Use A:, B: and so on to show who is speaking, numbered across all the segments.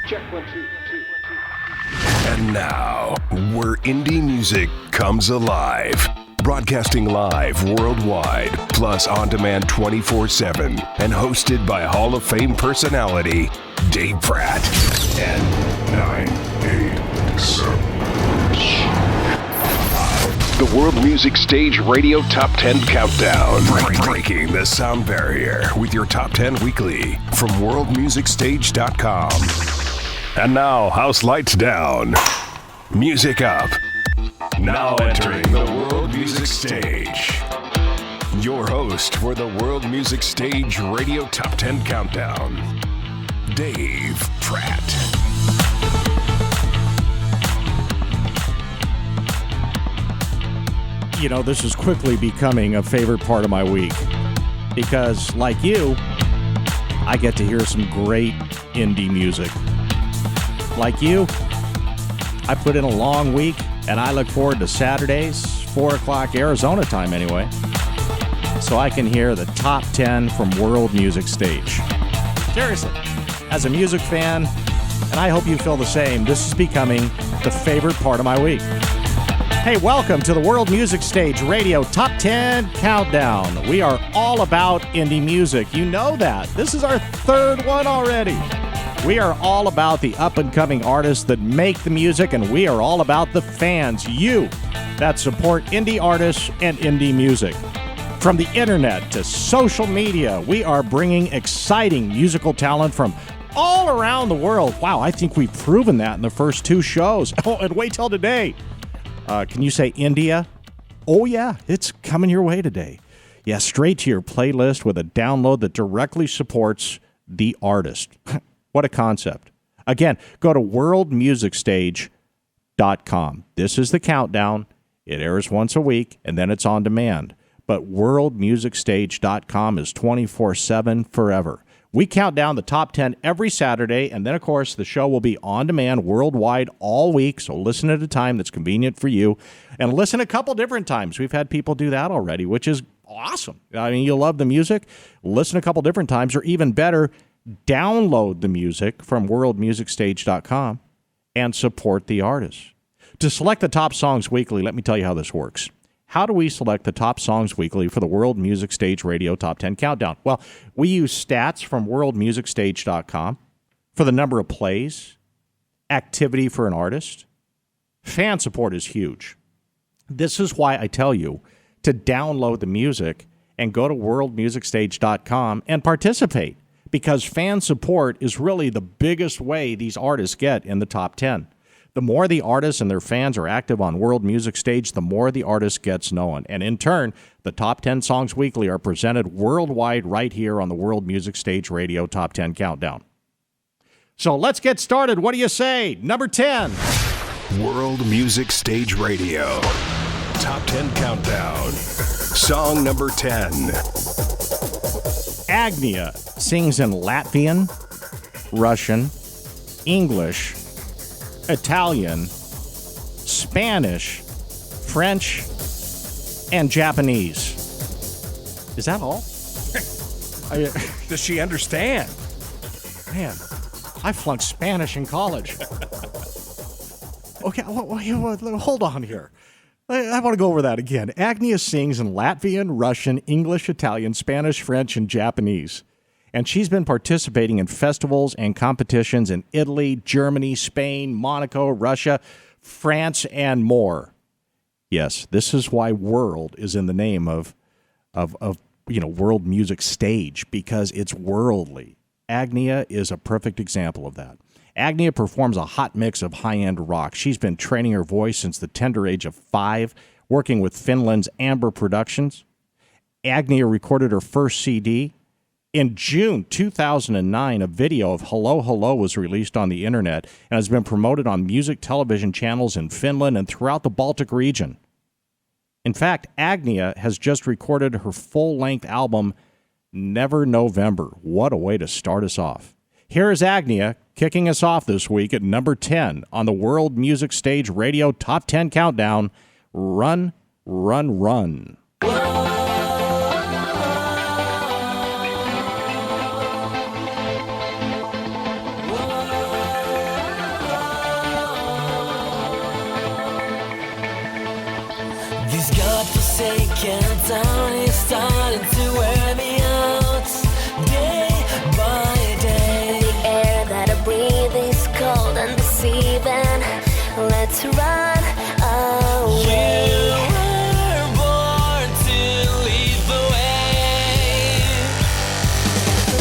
A: Check 1, 2, 2.
B: And now, where indie music comes alive. Broadcasting live worldwide, plus on demand 24/7, and hosted by Hall of Fame personality Dave Pratt. 10, 9, 8, 7. The World Music Stage Radio Top 10 Countdown. Breaking the sound barrier with your Top 10 Weekly from worldmusicstage.com. And now, house lights down, music up. Now entering the World Music Stage. Your host for the World Music Stage Radio Top 10 Countdown, Dave Pratt.
C: You know, this is quickly becoming a favorite part of my week because, like you, I get to hear some great indie music. Like you, I put in a long week, and I look forward to Saturdays, 4 o'clock Arizona time anyway, so I can hear the top 10 from World Music Stage. Seriously, as a music fan, and I hope you feel the same, this is becoming the favorite part of my week. Hey, welcome to the World Music Stage Radio Top 10 Countdown. We are all about indie music. You know that. This is our third one already. We are all about the up-and-coming artists that make the music, and we are all about the fans, you, that support indie artists and indie music. From the internet to social media, we are bringing exciting musical talent from all around the world. Wow, I think we've proven that in the first two shows. Oh, and wait till today. Can you say India? Oh, yeah, it's coming your way today. Yeah, straight to your playlist with a download that directly supports the artist. What a concept. Again, go to worldmusicstage.com. This is the countdown. It airs once a week, and then it's on demand. But worldmusicstage.com is 24/7 forever. We count down the top 10 every Saturday, and then, of course, the show will be on demand worldwide all week, so listen at a time that's convenient for you. And listen a couple different times. We've had people do that already, which is awesome. I mean, you love the music, listen a couple different times, or even better, download the music from worldmusicstage.com and support the artists. To select the top songs weekly, let me tell you how this works. How do we select the top songs weekly for the World Music Stage Radio Top 10 Countdown? Well, we use stats from worldmusicstage.com for the number of plays, activity for an artist. Fan support is huge. This is why I tell you to download the music and go to worldmusicstage.com and participate, because fan support is really the biggest way these artists get in the top 10. The more the artists and their fans are active on World Music Stage, the more the artist gets known. And in turn, the top 10 songs weekly are presented worldwide right here on the World Music Stage Radio Top 10 Countdown. So let's get started. What do you say? Number 10.
B: World Music Stage Radio Top 10 Countdown. Song number 10.
C: Agnia sings in Latvian, Russian, English, Italian, Spanish, French, and Japanese. Is that all?
D: Does she understand?
C: Man, I flunked Spanish in college. Okay, hold on here. I want to go over that again. Agnia sings in Latvian, Russian, English, Italian, Spanish, French, and Japanese. And she's been participating in festivals and competitions in Italy, Germany, Spain, Monaco, Russia, France, and more. Yes, this is why world is in the name of World Music Stage, because it's worldly. Agnia is a perfect example of that. Agnia performs a hot mix of high-end rock. She's been training her voice since the tender age of 5, working with Finland's Amber Productions. Agnia recorded her first CD. In June 2009, a video of Hello Hello was released on the internet and has been promoted on music television channels in Finland and throughout the Baltic region. In fact, Agnia has just recorded her full-length album, Never November. What a way to start us off. Here is Agnia kicking us off this week at number 10 on the World Music Stage Radio Top 10 Countdown, Run, Run, Run.
A: countdown is starting to wear me out, day by day. The air that I breathe is cold and deceiving. Let's run away. You were born to lead the way.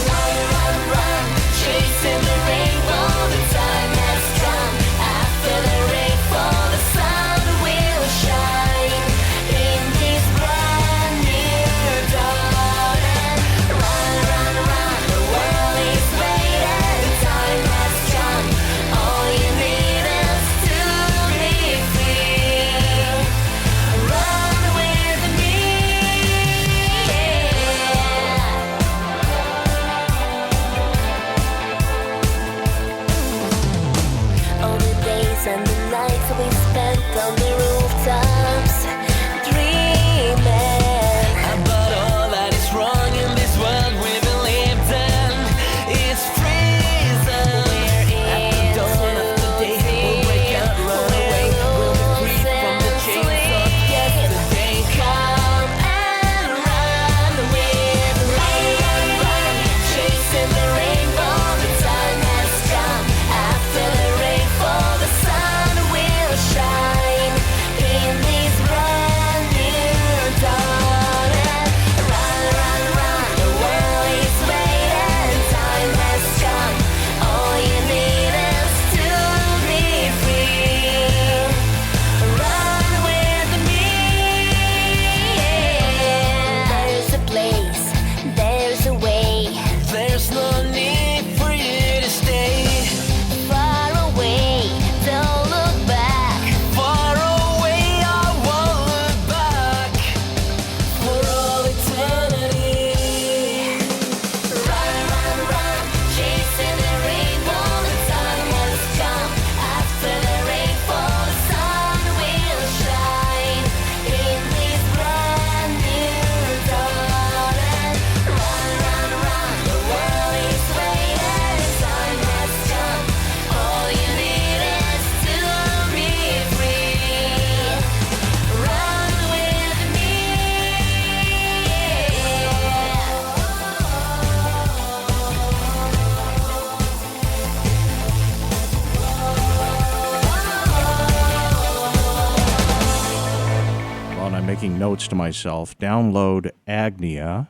A: Run, run, run, chasing the rainbow. The time has come. After the rainfall, the sun will shine in this brand new dawn. And run, run, run, the world is waiting. The time has come. All you need is to be free. Run with me. All the days and the nights we spent on the rooftops, dreaming about all that is wrong in this world we believed in. It's freezing. At the dawn of the day, we'll break out, run away. We'll be free from the chains of yesterday. Come and run with me. Run, run, chasing the rainbow. The time has come. After the rainfall, the sun will shine in this brand new dawn. And run, run, run, the world is waiting. Time has come. All you need is to be free. Run with me. There's a place, there's a way. There's no need for you to stay far away. Don't look back. Far away, I won't look back for all eternity. Run, run, run, chasing the rainbow. The time has come. After the rainfall, the sun will shine in this brand new dawn. And run, run, run, the world is waiting. Time has come. All you need is to be free. Run with me.
C: Well, and I'm making notes to myself. Download Agnia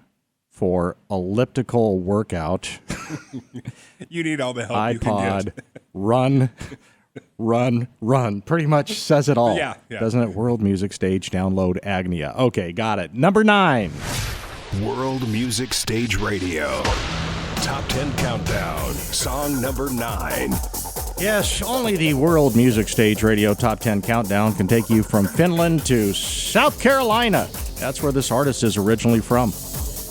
C: for elliptical workout.
D: You need all the help you can
C: iPod,
D: get.
C: run, run, run. Pretty much says it all.
D: Yeah, yeah.
C: Doesn't it? World Music Stage, download Agnia. Okay, got it. Number 9.
B: World Music Stage Radio. Top 10 Countdown. Song number 9.
C: Yes, only the World Music Stage Radio Top 10 Countdown can take you from Finland to South Carolina. That's where this artist is originally from.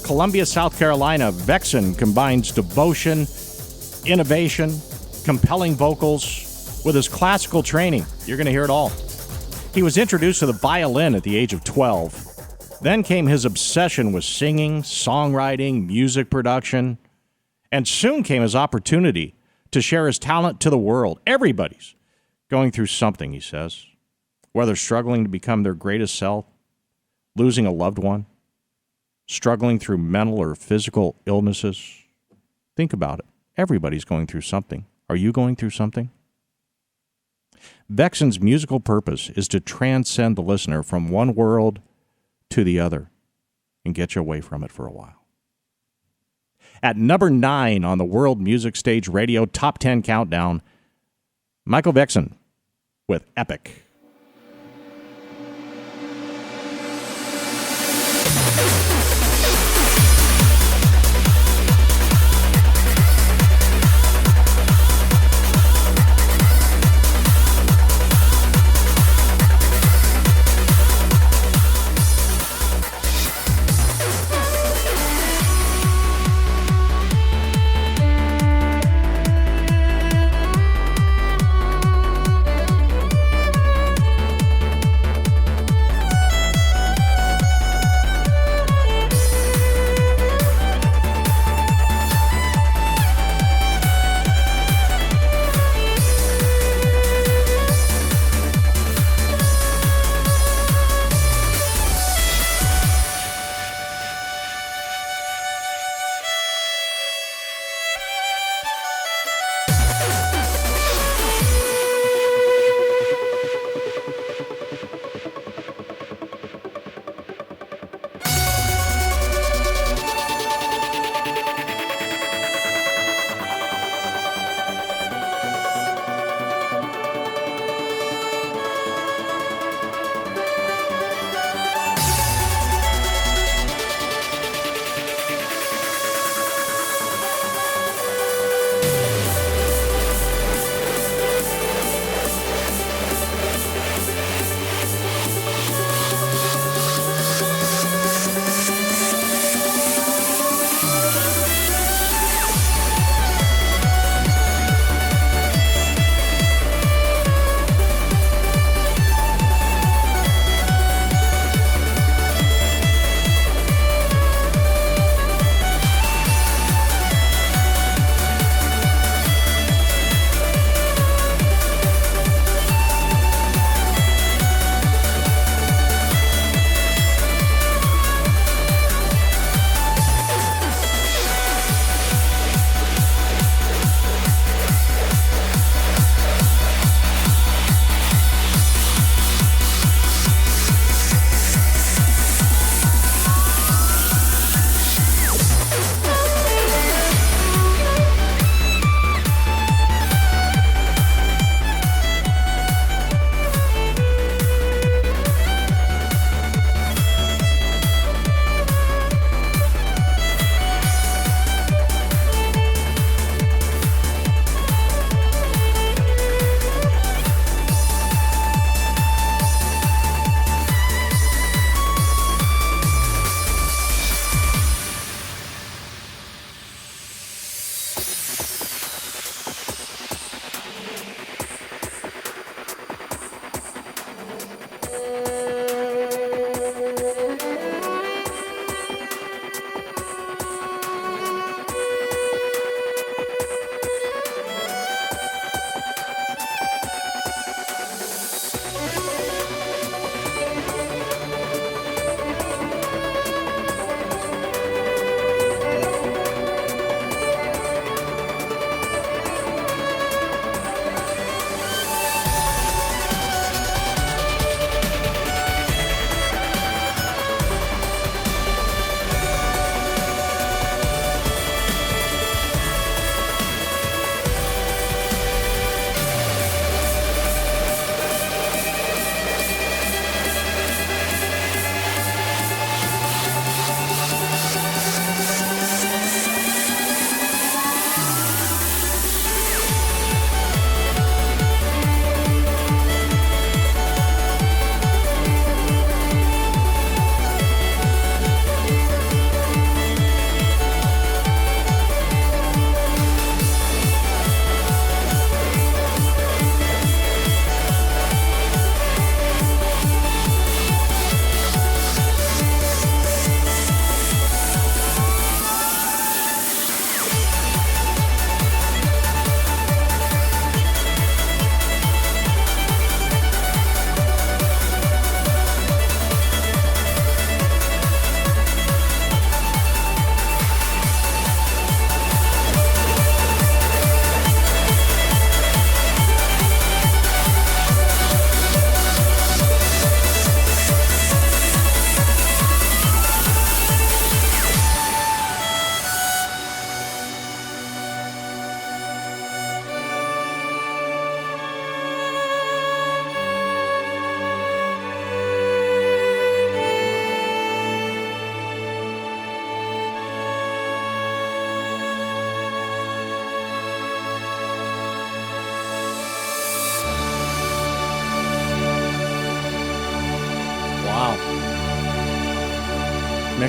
C: Columbia, South Carolina, Vexen combines devotion, innovation, compelling vocals with his classical training. You're going to hear it all. He was introduced to the violin at the age of 12. Then came his obsession with singing, songwriting, music production, and soon came his opportunity to share his talent to the world. Everybody's going through something, he says, whether struggling to become their greatest self, losing a loved one, struggling through mental or physical illnesses. Think about it. Everybody's going through something. Are you going through something? Vexen's musical purpose is to transcend the listener from one world to the other and get you away from it for a while. At number 9 on the World Music Stage Radio Top 10 Countdown, Michael Vexen with Epic.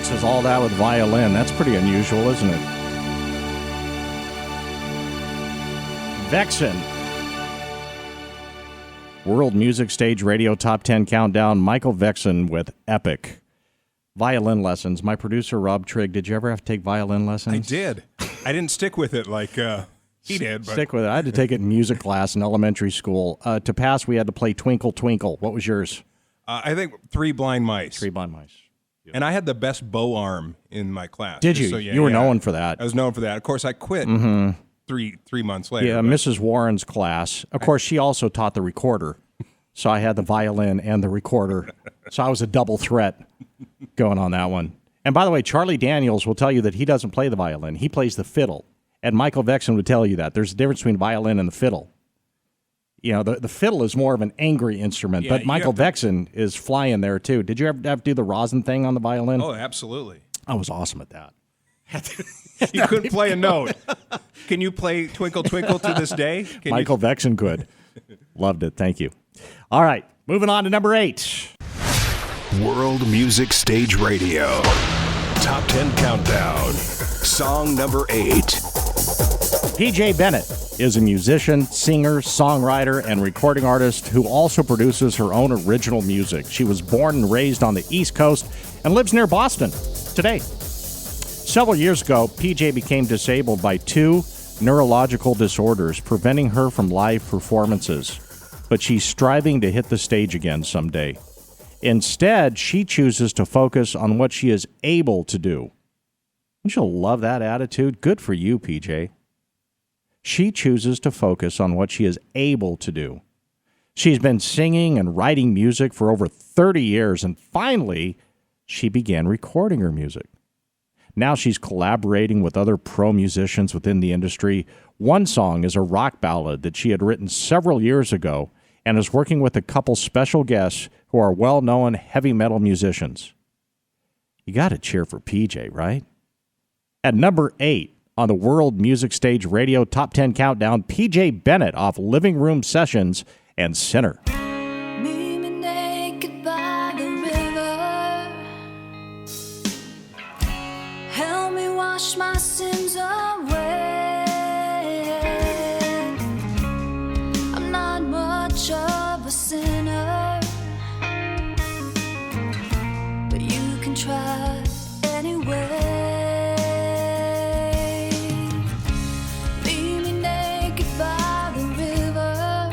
C: mixes all that with violin. That's pretty unusual, isn't it? Vexen. World Music Stage Radio Top 10 Countdown. Michael Vexen with Epic. Violin lessons. My producer, Rob Trigg, did you ever have to take violin lessons?
D: I did. I didn't stick with it like he did. But.
C: Stick with it. I had to take it in music class in elementary school. To pass, we had to play Twinkle, Twinkle. What was yours?
D: I think Three Blind Mice.
C: Three Blind Mice. Yep.
D: And I had the best bow arm in my class.
C: Did you?
D: So, yeah,
C: you were known for that.
D: I was known for that. Of course, I quit 3 months later.
C: Yeah, Mrs. Warren's class. Of course, she also taught the recorder. So I had the violin and the recorder. So I was a double threat going on that one. And by the way, Charlie Daniels will tell you that he doesn't play the violin. He plays the fiddle. And Michael Vexen would tell you that. There's a difference between violin and the fiddle. You know, the fiddle is more of an angry instrument, but Michael Vexen is flying there, too. Did you ever have to do the rosin thing on the violin?
D: Oh, absolutely.
C: I was awesome at that.
D: You couldn't play a note. Can you play Twinkle, Twinkle to this day?
C: Michael Vexen could. Loved it. Thank you. All right, moving on to number 8.
B: World Music Stage Radio. Top 10 Countdown. Song number 8.
C: PJ Bennett is a musician, singer, songwriter, and recording artist who also produces her own original music. She was born and raised on the East Coast and lives near Boston today. Several years ago, PJ became disabled by 2 neurological disorders, preventing her from live performances. But she's striving to hit the stage again someday. Instead, she chooses to focus on what she is able to do. Don't you love that attitude? Good for you, PJ. She chooses to focus on what she is able to do. She's been singing and writing music for over 30 years, and finally, she began recording her music. Now she's collaborating with other pro musicians within the industry. One song is a rock ballad that she had written several years ago and is working with a couple special guests who are well-known heavy metal musicians. You got to cheer for PJ, right? At number 8 on the World Music Stage Radio Top 10 Countdown, PJ Bennett off Living Room Sessions and Sinner.
A: Meet me naked by the river. Help me wash my sins away. I'm not much of a sinner, but you can try anyway. Meet me naked by the river.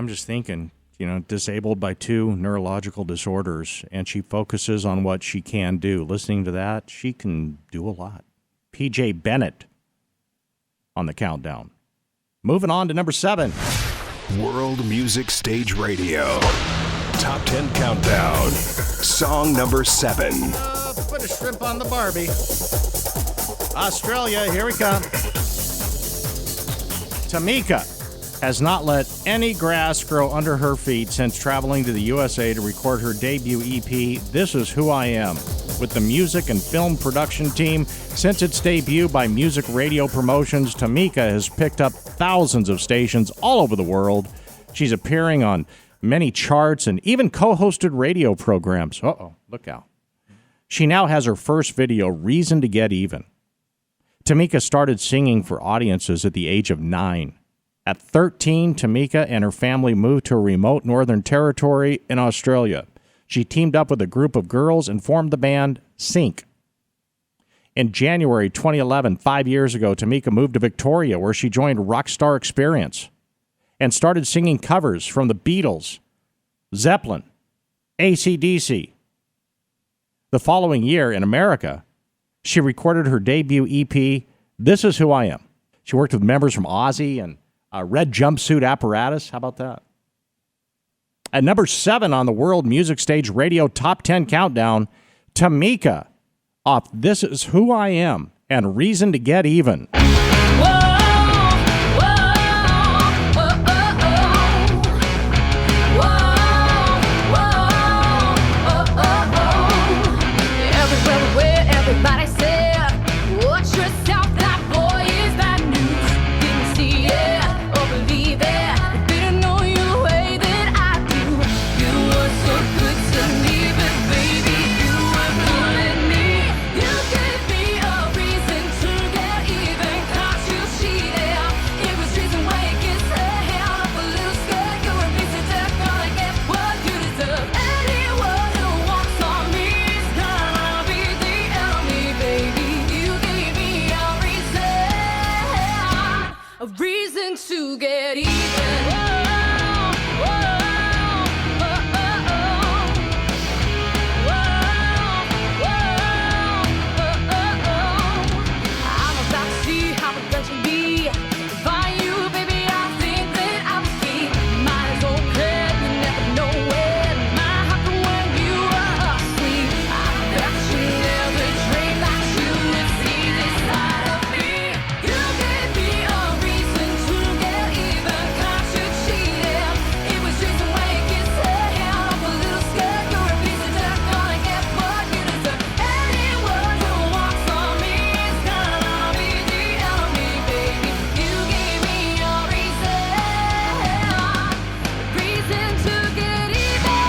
C: I'm just thinking, disabled by 2 neurological disorders, and she focuses on what she can do. Listening to that, she can do a lot. PJ Bennett on the countdown. Moving on to number 7.
B: World Music Stage Radio. Top 10 Countdown. Song number 7.
C: Put a shrimp on the Barbie. Australia, here we come. Tamika has not let any grass grow under her feet since traveling to the USA to record her debut EP, This Is Who I Am, with the music and film production team. Since its debut by Music Radio Promotions, Tamika has picked up thousands of stations all over the world. She's appearing on many charts and even co-hosted radio programs. Uh-oh, look out. She now has her first video, Reason to Get Even. Tamika started singing for audiences at the age of 9. At 13, Tamika and her family moved to a remote Northern Territory in Australia. She teamed up with a group of girls and formed the band Sync. In January 2011, 5 years ago, Tamika moved to Victoria, where she joined Rockstar Experience and started singing covers from the Beatles, Zeppelin, AC/DC. The following year in America, she recorded her debut EP, This Is Who I Am. She worked with members from Ozzy and Red Jumpsuit Apparatus. How about that? At number 7 on the World Music Stage Radio Top 10 Countdown, Tamika off This Is Who I Am and Reason to Get Even.
A: Everybody said, watch yourself, that boy is bad news. Didn't see it or believe it, didn't know you the way that I do. You were so good to me, but baby, you were fooling me. You gave me a reason to get even, caught you cheating. It was reason why you kissed her hair up a little skirt. You're a piece of dirt, gonna get what you deserve. Anyone who walks on me is gonna be the enemy, baby. You gave me a reason to get even. I'm about to see how it got to be. Find you, baby, I think that I was key. Might as well play, you never know when my heart when you are asleep. I bet you never dreamed that you would see this side of me. You gave me a reason to get even, caught you cheating. It was reason why you kissed her hair off a little skirt. You're a piece of dirt, gonna get what you deserve. Anyone who walks on me is gonna be the enemy, baby. You gave me a reason to get even.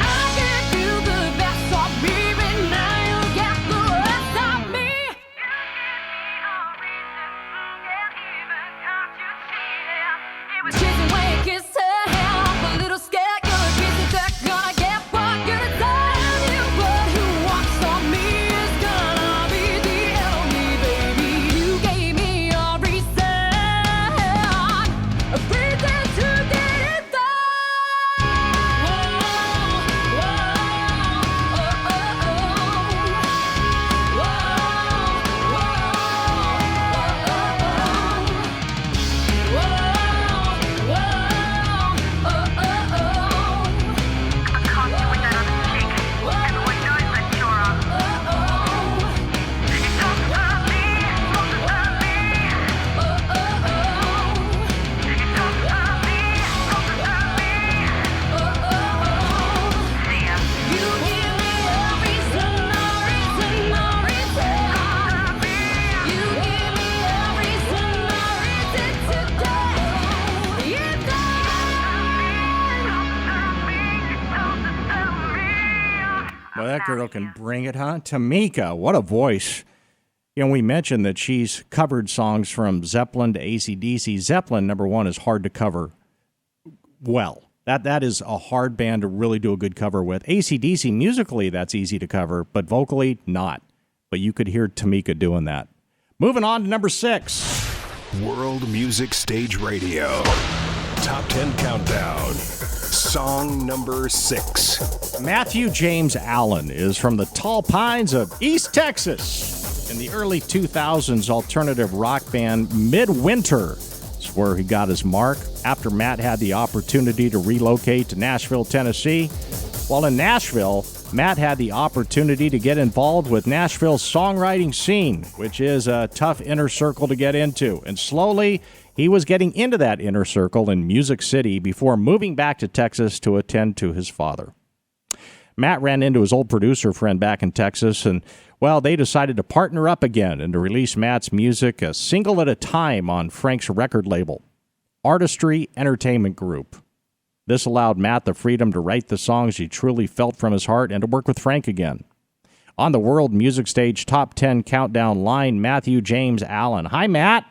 A: I gave you the best of me, but now you get the rest of me. It was chasing when you kissed her hair off a little skirt. You're a piece of dirt, gonna get what you deserve. Anyone who walks on me is gonna be the enemy, baby. You gave me a reason to get it done.
C: Well, that girl can bring it, huh? Tamika, what a voice. We mentioned that she's covered songs from Zeppelin to AC/DC. Zeppelin, number one, is hard to cover well. That is a hard band to really do a good cover with. AC/DC, musically, that's easy to cover, but vocally, not. But you could hear Tamika doing that. Moving on to number 6.
B: World Music Stage Radio. Top 10 Countdown. Song number 6.
C: Matthew James Allen is from the Tall Pines of East Texas. In the early 2000s, alternative rock band Midwinter is where he got his mark after Matt had the opportunity to relocate to Nashville, Tennessee. While in Nashville, Matt had the opportunity to get involved with Nashville's songwriting scene, which is a tough inner circle to get into. And slowly, he was getting into that inner circle in Music City before moving back to Texas to attend to his father. Matt ran into his old producer friend back in Texas, and, well, they decided to partner up again and to release Matt's music a single at a time on Frank's record label, Artistry Entertainment Group. This allowed Matt the freedom to write the songs he truly felt from his heart and to work with Frank again. On the World Music Stage Top 10 Countdown line, Matthew James Allen. Hi, Matt.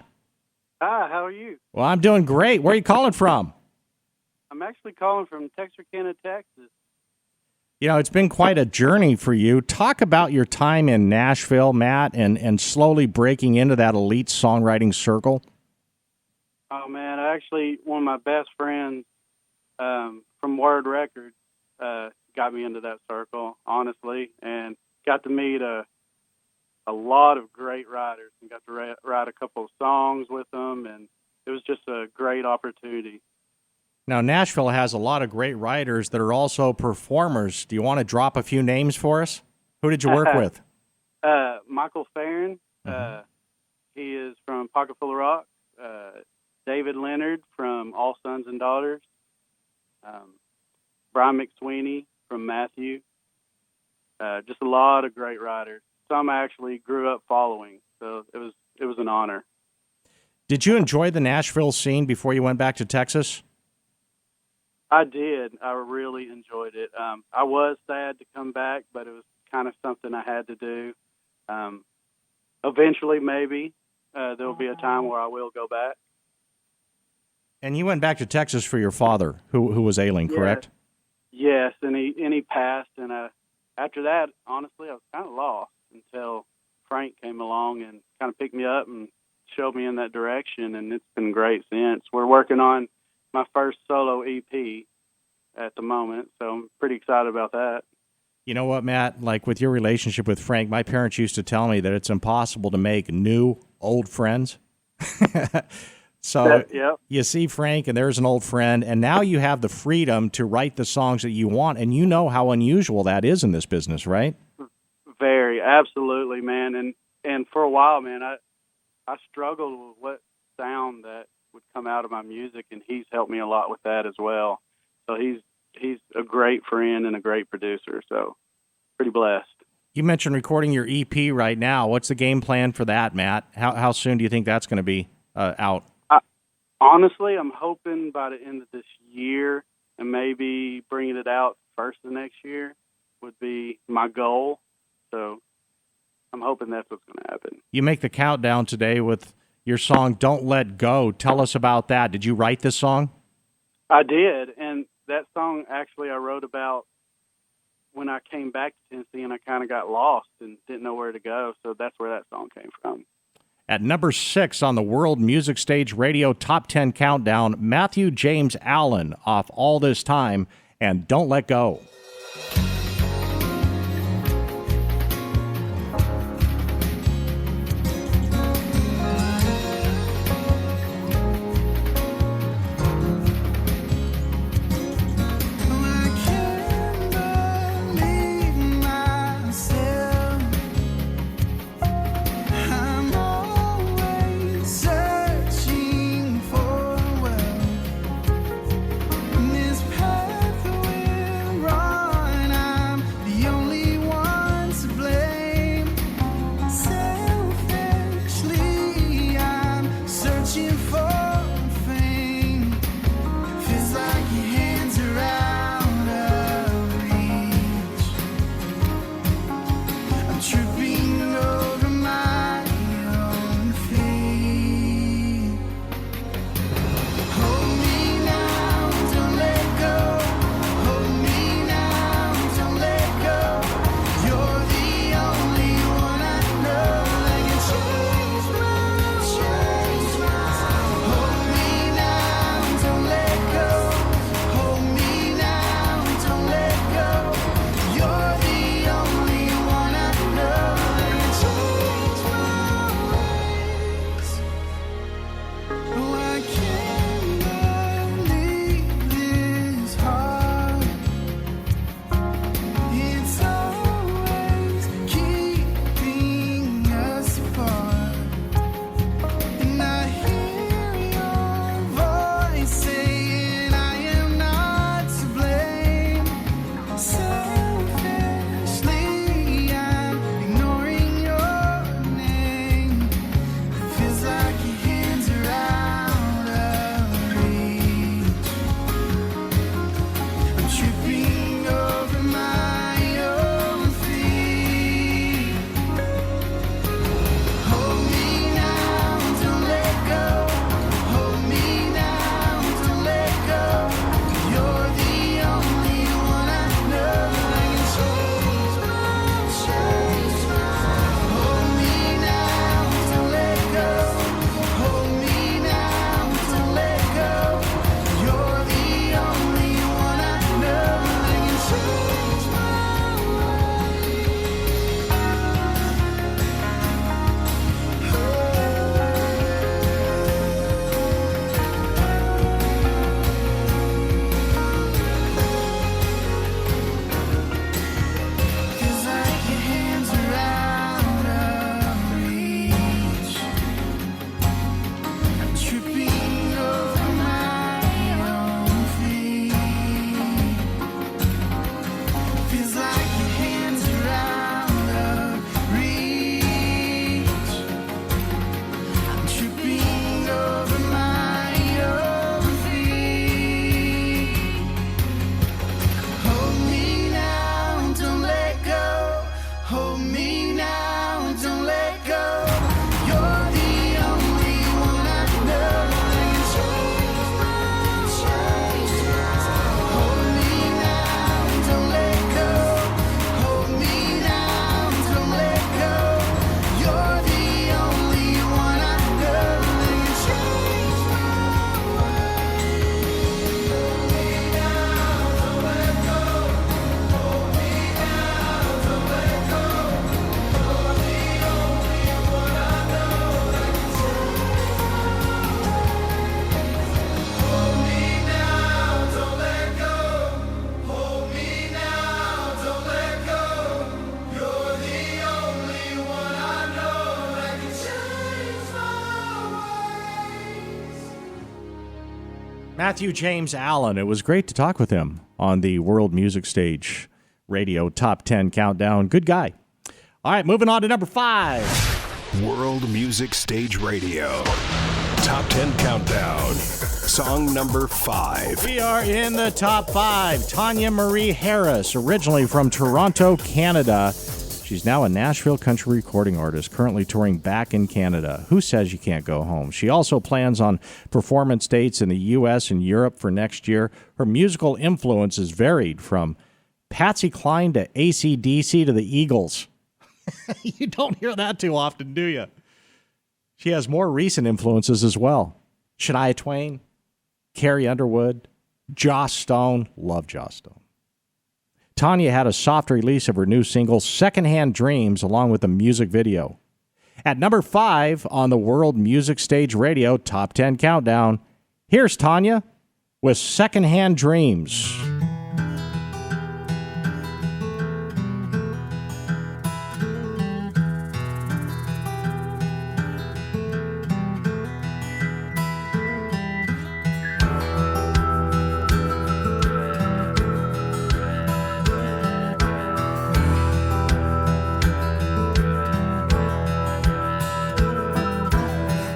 E: Hi, how are you?
C: Well, I'm doing great. Where are you calling from?
E: I'm actually calling from Texarkana, Texas.
C: You know, it's been quite a journey for you. Talk about your time in Nashville, Matt, and slowly breaking into that elite songwriting circle.
E: Oh, man, one of my best friends from Word Records got me into that circle, honestly, and got to meet a lot of great writers and got to write a couple of songs with them, and it was just a great opportunity.
C: Now, Nashville has a lot of great writers that are also performers. Do you want to drop a few names for us? Who did you work with?
E: Michael Farron. He is from Pocket Full of Rock. David Leonard from All Sons and Daughters. Brian McSweeney from Matthew. Just a lot of great writers. Some I actually grew up following, so it was an honor.
C: Did you enjoy the Nashville scene before you went back to Texas?
E: I did. I really enjoyed it. I was sad to come back, but it was kind of something I had to do. Eventually, maybe there'll be a time where I will go back.
C: And you went back to Texas for your father, who was ailing, correct?
E: Yes, and he passed. And after that, honestly, I was kind of lost until Frank came along and kind of picked me up and showed me in that direction, and it's been great since. We're working on my first solo EP at the moment, so I'm pretty excited about that.
C: You know what, Matt? Like with your relationship with Frank, my parents used to tell me that it's impossible to make new old friends. So
E: yep.
C: You see Frank, and there's an old friend, and now you have the freedom to write the songs that you want, and you know how unusual that is in this business, right?
E: Very, absolutely, man. And for a while, man, I struggled with what sound that would come out of my music, and he's helped me a lot with that as well. So he's a great friend and a great producer, so pretty blessed.
C: You mentioned recording your EP right now. What's the game plan for that, Matt? How soon do you think that's going to be out?
E: Honestly, I'm hoping by the end of this year, and maybe bringing it out first of next year would be my goal. So I'm hoping that's what's going to happen. You
C: make the countdown today with your song Don't Let Go. Tell us about that. Did you write this song?
E: I did, and that song actually I wrote about when I came back to Tennessee and I kind of got lost and didn't know where to go, so that's where that song came from.
C: At number 6 on the World Music Stage Radio Top 10 Countdown, Matthew James Allen off All This Time and Don't Let Go. Matthew James Allen. It was great to talk with him on the World Music Stage Radio Top 10 Countdown. Good guy. All right, moving on to number 5.
B: World Music Stage Radio. Top 10 Countdown. Song number 5.
C: We are in the top 5. Tanya Marie Harris, originally from Toronto, Canada. She's now a Nashville country recording artist, currently touring back in Canada. Who says you can't go home? She also plans on performance dates in the U.S. and Europe for next year. Her musical influences varied from Patsy Cline to AC/DC to the Eagles. You don't hear that too often, do you? She has more recent influences as well. Shania Twain, Carrie Underwood, Joss Stone. Love Joss Stone. Tanya had a soft release of her new single, Secondhand Dreams, along with a music video. At number 5 on the World Music Stage Radio Top 10 Countdown, here's Tanya with Secondhand Dreams.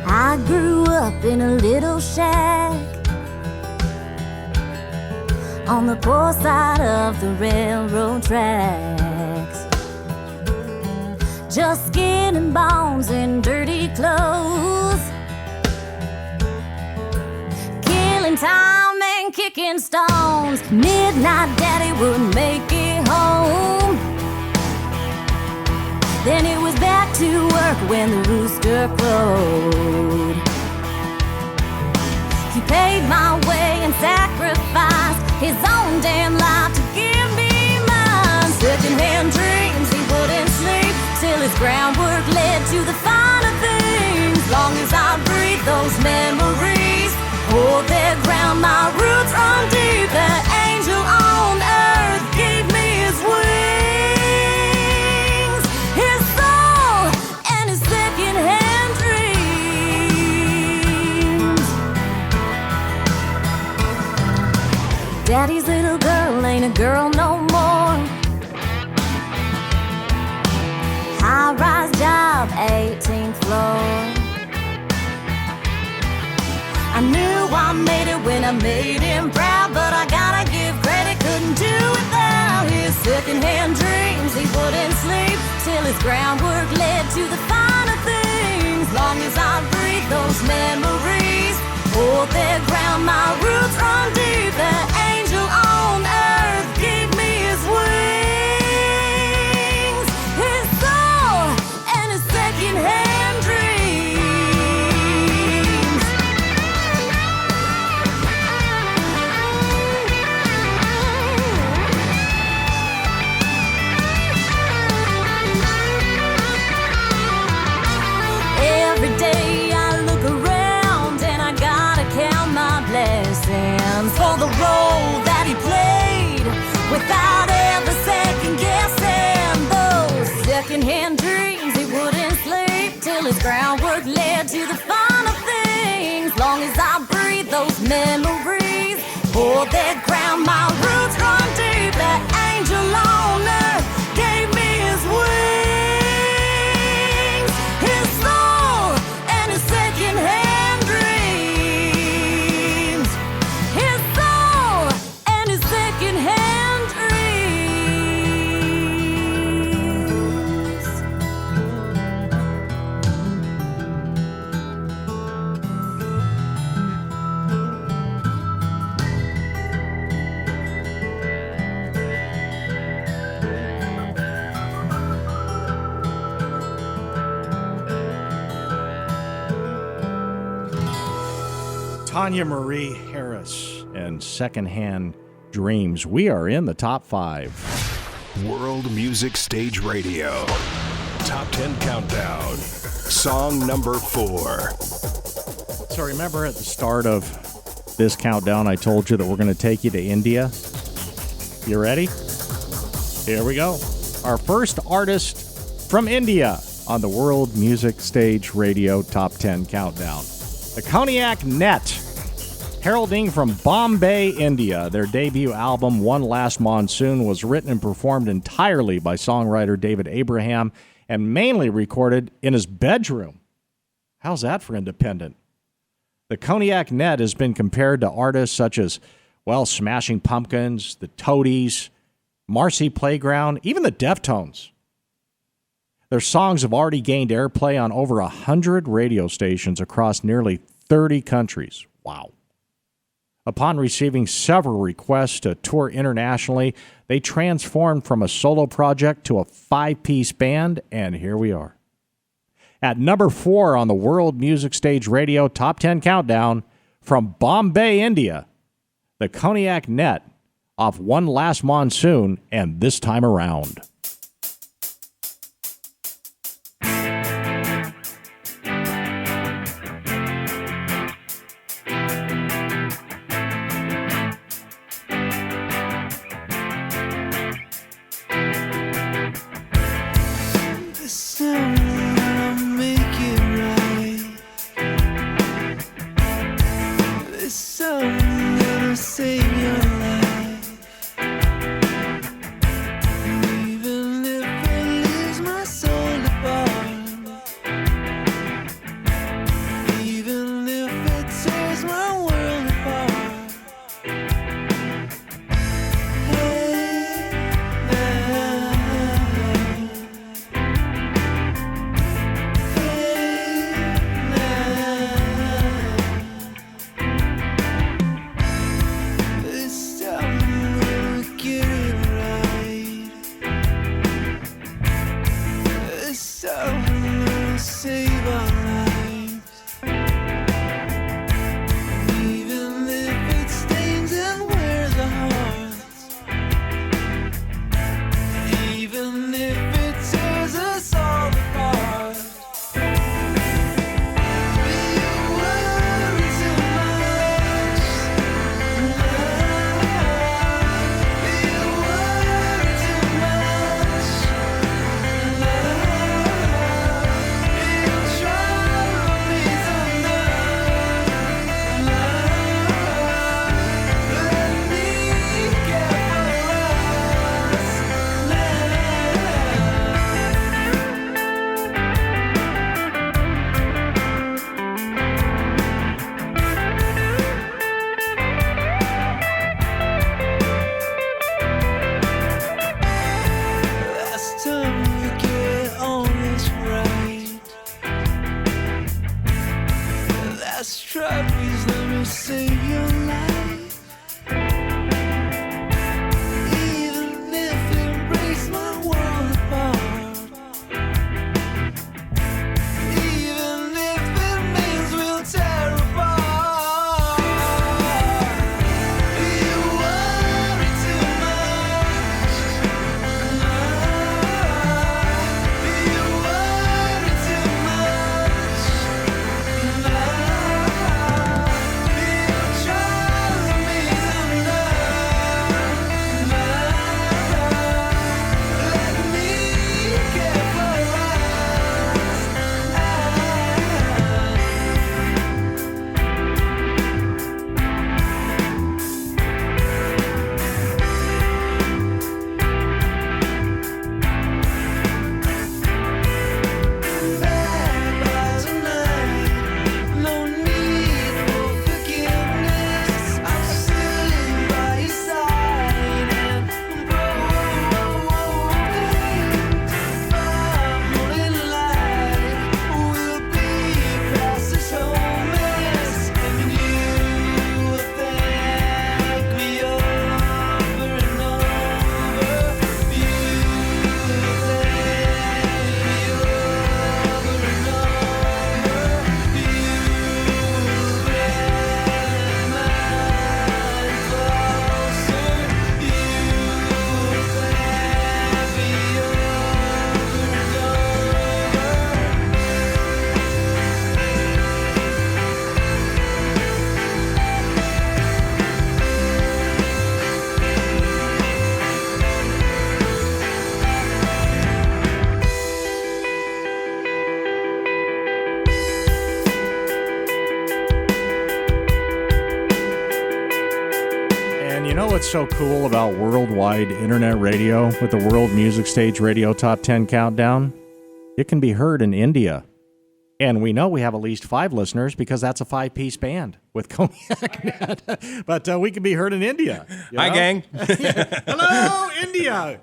F: I grew up in a little shack on the poor side of the railroad tracks, just skin and bones and dirty clothes, killing time and kicking stones. Midnight daddy would make it home, then it was back to work when the rooster crowed. He paid my way and sacrificed his own damn life to give me mine. Secondhand dreams, he wouldn't sleep till his groundwork led to the finer things. Long as I breathe, those memories hold their ground. My roots run deep. That angel on earth gave me his wings, his soul, and his secondhand dreams. Daddy's little girl ain't a girl no more. High-rise job, 18th floor. I knew I made it when I made him proud, but I gotta give credit, couldn't do without his secondhand dreams. He wouldn't sleep till his groundwork led to the finer things. Long as I breathe, those memories hold their ground. My roots run deep. That angel on earth gave me his wings, his soul, and his secondhand dreams. Every day I look around and I gotta count my blessings for the role that he played without ever second guessing. Those secondhand dreams, he wouldn't sleep till his groundwork led to the finer things. Long as I breathe, those memories hold their ground. My roots run deep. That angel on earth gave me his wings, his soul, and his secondhand dreams. His soul and his secondhand dreams.
C: Tanya Marie Harris and Secondhand Dreams. We are in the top 5.
B: World Music Stage Radio. Top 10 Countdown. Song number 4.
C: So remember at the start of this countdown, I told you that we're going to take you to India. You ready? Here we go. Our first artist from India on the World Music Stage Radio Top 10 Countdown. The Cognac Net Heralding from Bombay, India. Their debut album, One Last Monsoon, was written and performed entirely by songwriter David Abraham and mainly recorded in his bedroom. How's that for independent? The Cognac Net has been compared to artists such as, well, Smashing Pumpkins, the Toadies, Marcy Playground, even the Deftones. Their songs have already gained airplay on over 100 radio stations across nearly 30 countries. Wow. Upon receiving several requests to tour internationally, they transformed from a solo project to a 5-piece band, and here we are. At number 4 on the World Music Stage Radio Top 10 Countdown, from Bombay, India, the Cognac Net off One Last Monsoon and This Time Around.
G: Save your life.
C: And you know what's so cool about worldwide internet radio with the World Music Stage Radio Top 10 Countdown? It can be heard in India. And we know we have at least 5 listeners because that's a 5-piece band with Cognac Net. But we can be heard in India.
D: Hi, gang.
C: Hello, India.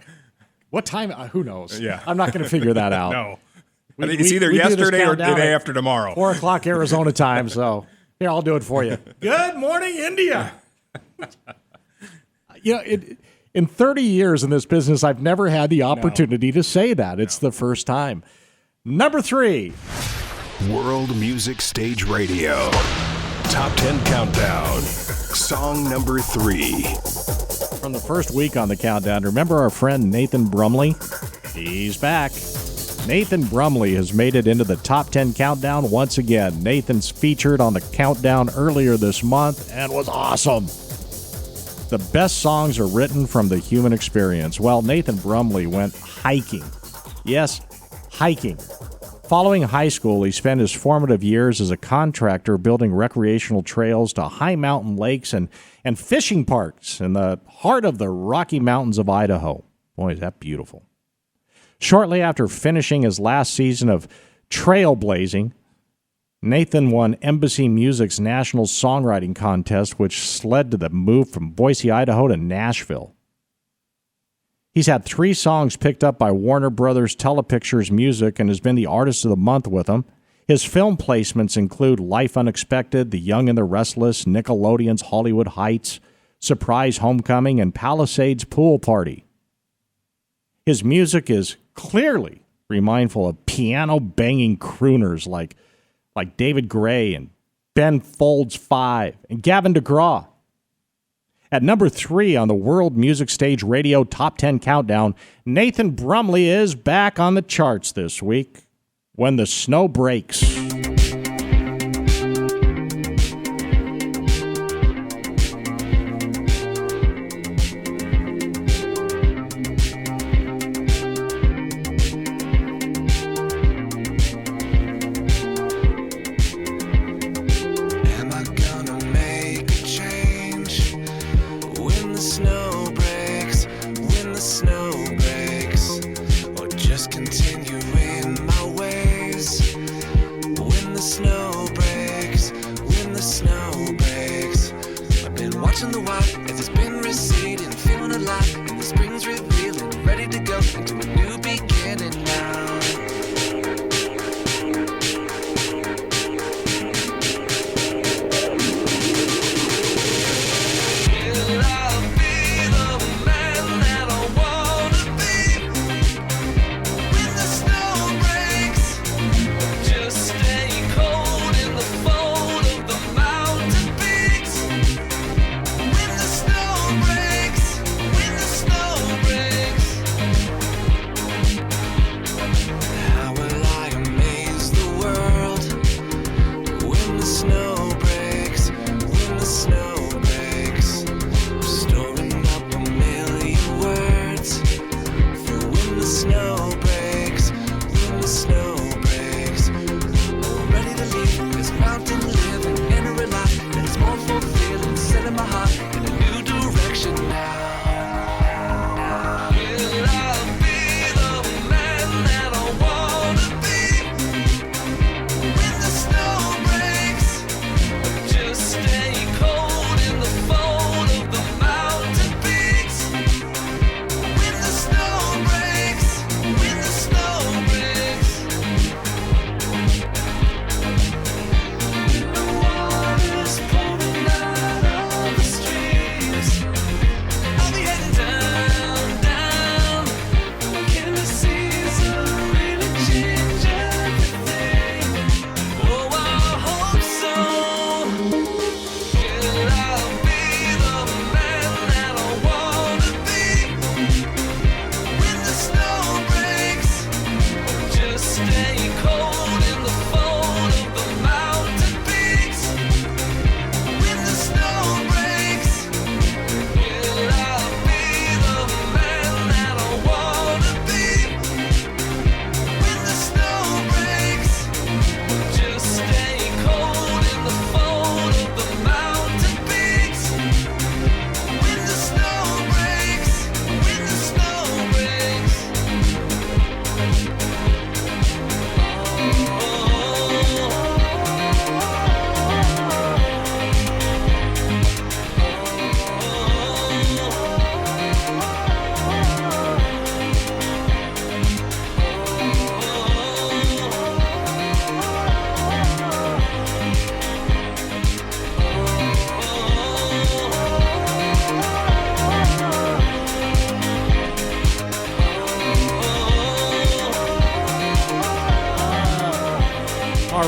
C: What time? Who knows?
D: Yeah.
C: I'm not going to figure that out.
D: No. I think it's either yesterday or the day after tomorrow.
C: 4 o'clock Arizona time. So here, I'll do it for you. Good morning, India. In 30 years in this business, I've never had the opportunity to say that. It's the first time. Number 3.
B: World Music Stage Radio. Top 10 Countdown. Song number 3.
C: From the first week on the countdown, remember our friend Nathan Brumley? He's back. Nathan Brumley has made it into the Top 10 Countdown once again. Nathan's featured on the countdown earlier this month and was awesome. The best songs are written from the human experience. Well, Nathan Brumley went hiking. Yes, hiking. Following high school, he spent his formative years as a contractor building recreational trails to high mountain lakes and fishing parks in the heart of the Rocky Mountains of Idaho. Boy, is that beautiful. Shortly after finishing his last season of trailblazing, Nathan won Embassy Music's National Songwriting Contest, which led to the move from Boise, Idaho to Nashville. He's had 3 songs picked up by Warner Brothers Telepictures Music and has been the Artist of the Month with them. His film placements include Life Unexpected, The Young and the Restless, Nickelodeon's Hollywood Heights, Surprise Homecoming, and Palisades Pool Party. His music is clearly remindful of piano-banging crooners like David Gray and Ben Folds 5 and Gavin DeGraw. At number 3 on the World Music Stage Radio Top 10 Countdown, Nathan Brumley is back on the charts this week. When the Snow Breaks.
G: Will I feel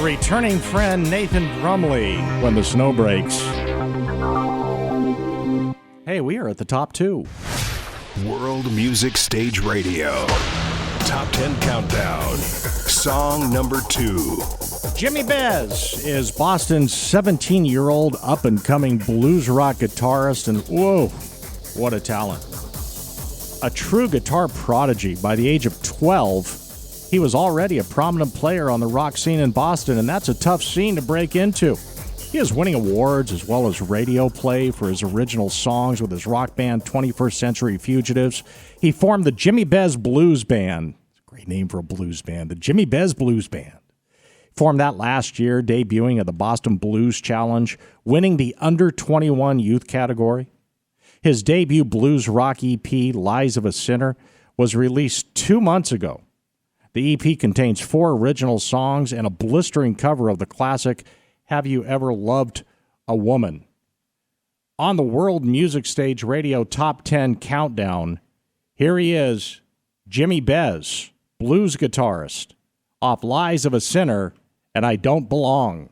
C: returning friend Nathan Brumley when the snow breaks. Hey, we are at the top 2.
B: World Music Stage Radio. Top 10 Countdown. Song number 2.
C: Jimmy Bez is Boston's 17-year-old up-and-coming blues rock guitarist, and whoa, what a talent. A true guitar prodigy. By the age of 12, he was already a prominent player on the rock scene in Boston, and that's a tough scene to break into. He is winning awards as well as radio play for his original songs with his rock band 21st Century Fugitives. He formed the Jimmy Bez Blues Band. It's a great name for a blues band. The Jimmy Bez Blues Band. Formed that last year, debuting at the Boston Blues Challenge, winning the under-21 youth category. His debut blues rock EP, Lies of a Sinner, was released 2 months ago. The EP contains 4 original songs and a blistering cover of the classic Have You Ever Loved a Woman? On the World Music Stage Radio Top 10 Countdown, here he is, Jimmy Bez, blues guitarist, off Lies of a Sinner and I Don't Belong.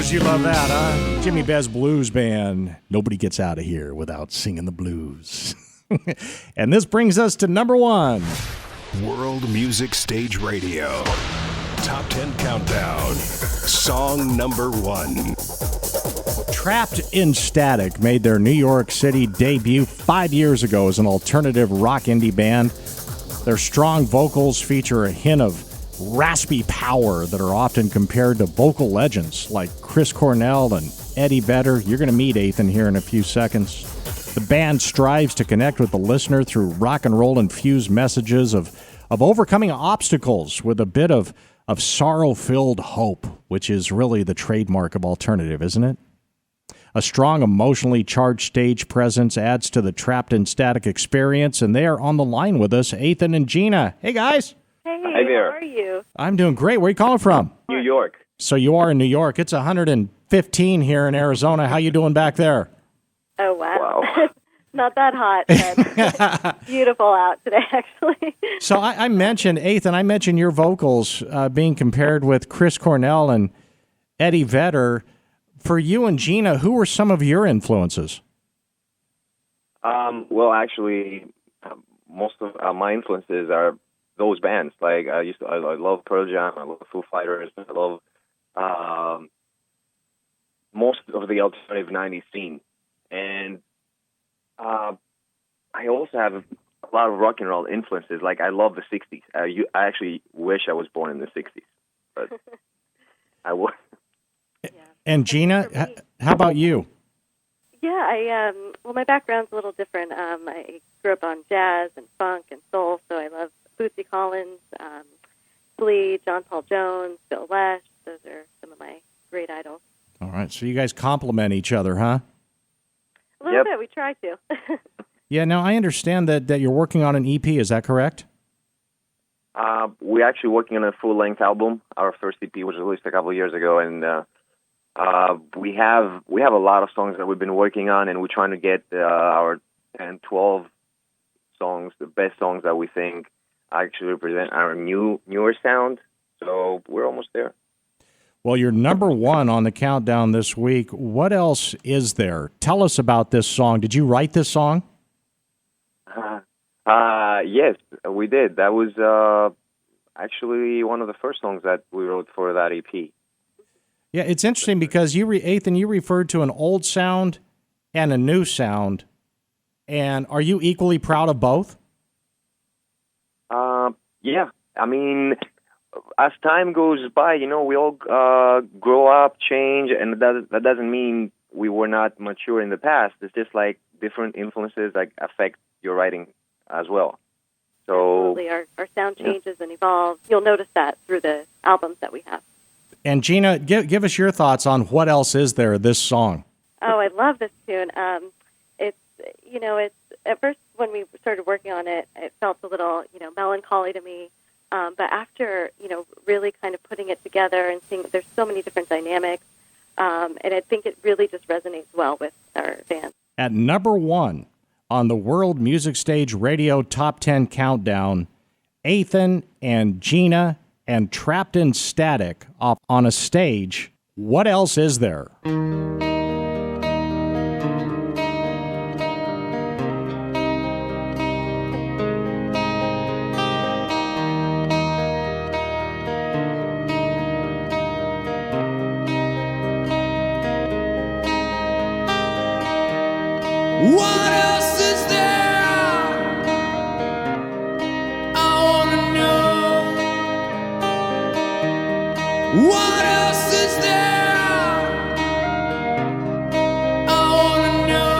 C: blues. You love that, huh? Jimmy Bez Blues Band. Nobody gets out of here without singing the blues. And this brings us to number 1.
B: World Music Stage Radio. Top 10 Countdown. Song number 1.
C: Trapped in Static made their New York City debut 5 years ago as an alternative rock indie band. Their strong vocals feature a hint of raspy power that are often compared to vocal legends like Chris Cornell and Eddie Vedder. You're going to meet Ethan here in a few seconds. The band strives to connect with the listener through rock and roll infused messages of overcoming obstacles with a bit of sorrow-filled hope, which is really the trademark of alternative, isn't it? A strong, emotionally charged stage presence adds to the Trapped in Static experience, and they are on the line with us, Ethan and Gina. Hey, guys.
G: Hey,
H: Hi there.
G: how are you?
C: I'm doing great. Where are you calling from?
H: New York.
C: So you are in New York. It's 115 here in Arizona. How you doing back there?
G: Oh, wow.
H: Wow.
G: Not that hot, but beautiful out today, actually.
C: So I mentioned, Ethan, your vocals being compared with Chris Cornell and Eddie Vedder. For you and Gina, who were some of your influences?
H: Well, actually, most of my influences are those bands. Like I love Pearl Jam, I love Foo Fighters, I love most of the alternative '90s scene, and I also have a lot of rock and roll influences. Like I love the '60s. I actually wish I was born in the '60s, but I was.
C: And Gina, how about you?
G: Yeah, well, my background's a little different. I grew up on jazz and funk and soul, so I love Bootsy Collins, Flea, John Paul Jones, Bill Lesh. Those are some of my great idols.
C: All right, so you guys complement each other, huh?
G: A little bit, we try to.
C: Yeah, now I understand that you're working on an EP, is that correct?
H: We're actually working on a full-length album. Our first EP was released a couple of years ago, and we have a lot of songs that we've been working on, and we're trying to get our 10, 12 songs, the best songs that we think actually represent our newer sound. So we're almost there.
C: Well, you're number 1 on the countdown this week. What else is there? Tell us about this song. Did you write this song?
H: Yes, we did. That was actually one of the first songs that we wrote for that EP.
C: Yeah, it's interesting because Ethan, you referred to an old sound and a new sound. And are you equally proud of both?
H: Yeah. I mean, as time goes by, we all grow up, change, and that doesn't mean we were not mature in the past. It's just like different influences like affect your writing as well. So
G: Absolutely. Our sound changes and evolves. You'll notice that through the albums that we have.
C: And Gina, give us your thoughts on what else is there, this song.
G: Oh, I love this tune. It's at first when we started working on it, it felt a little, melancholy to me. But after, really kind of putting it together and seeing there's so many different dynamics, and I think it really just resonates well with our fans.
C: At number 1 on the World Music Stage Radio Top 10 Countdown, Ethan and Gina and Trapped in Static up on a stage. What else is there?
I: What else is there? I wanna know. What else is there? I wanna know.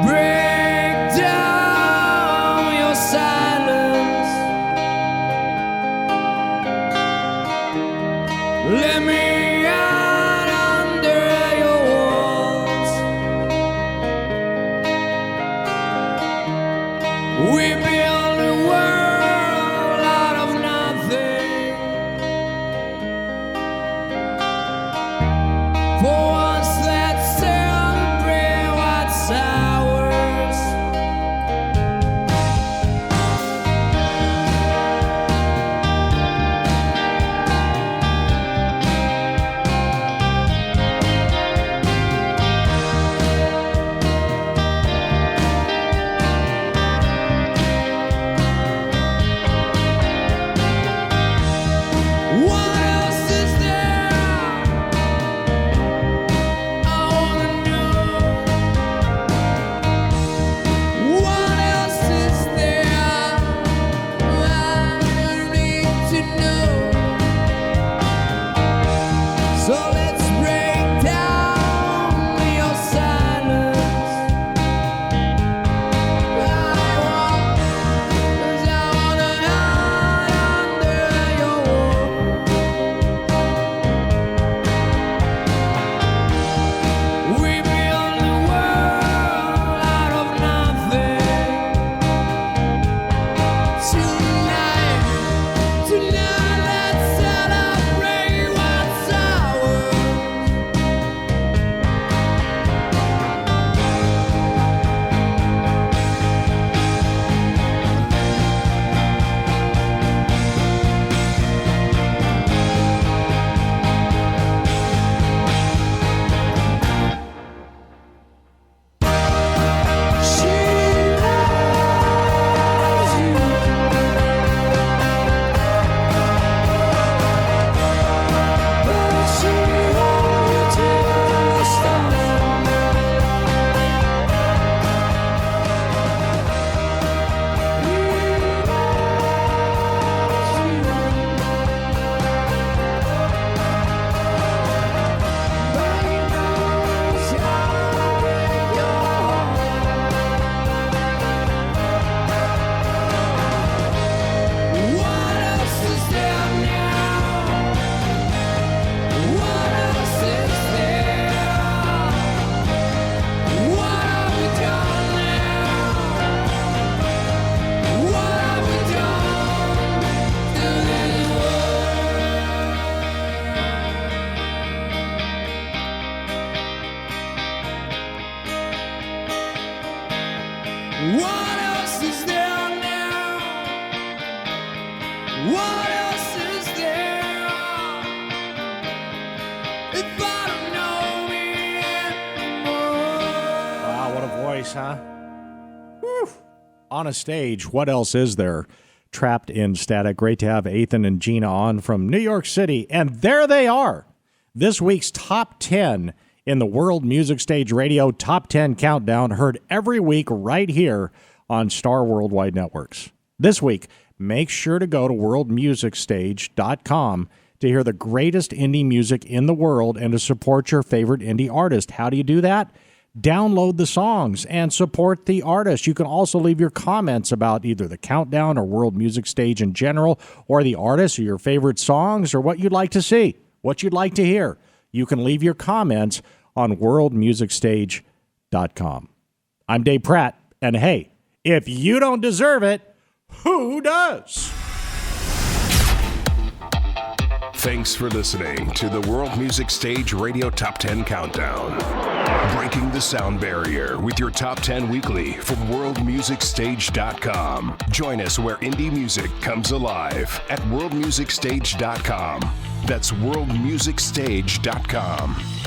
I: Break down your silence. Let me out under your walls. We build a world out of nothing. For once, let's celebrate what's ours. if I don't know me anymore.
C: Wow, what a voice, huh? Whew. On a stage, what else is there? Trapped in Static. Great to have Ethan and Gina on from New York City. And there they are. This week's top 10 in the World Music Stage Radio Top 10 Countdown, heard every week right here on Star Worldwide Networks. This week, make sure to go to worldmusicstage.com to hear the greatest indie music in the world and to support your favorite indie artist. How do you do that? Download the songs and support the artist. You can also leave your comments about either the countdown or World Music Stage in general, or the artist or your favorite songs or what you'd like to see, what you'd like to hear. You can leave your comments on worldmusicstage.com. I'm Dave Pratt, and hey, if you don't deserve it, who does?
B: Thanks for listening to the World Music Stage Radio Top 10 Countdown. Breaking the sound barrier with your Top 10 weekly from worldmusicstage.com. Join us where indie music comes alive at worldmusicstage.com. That's worldmusicstage.com.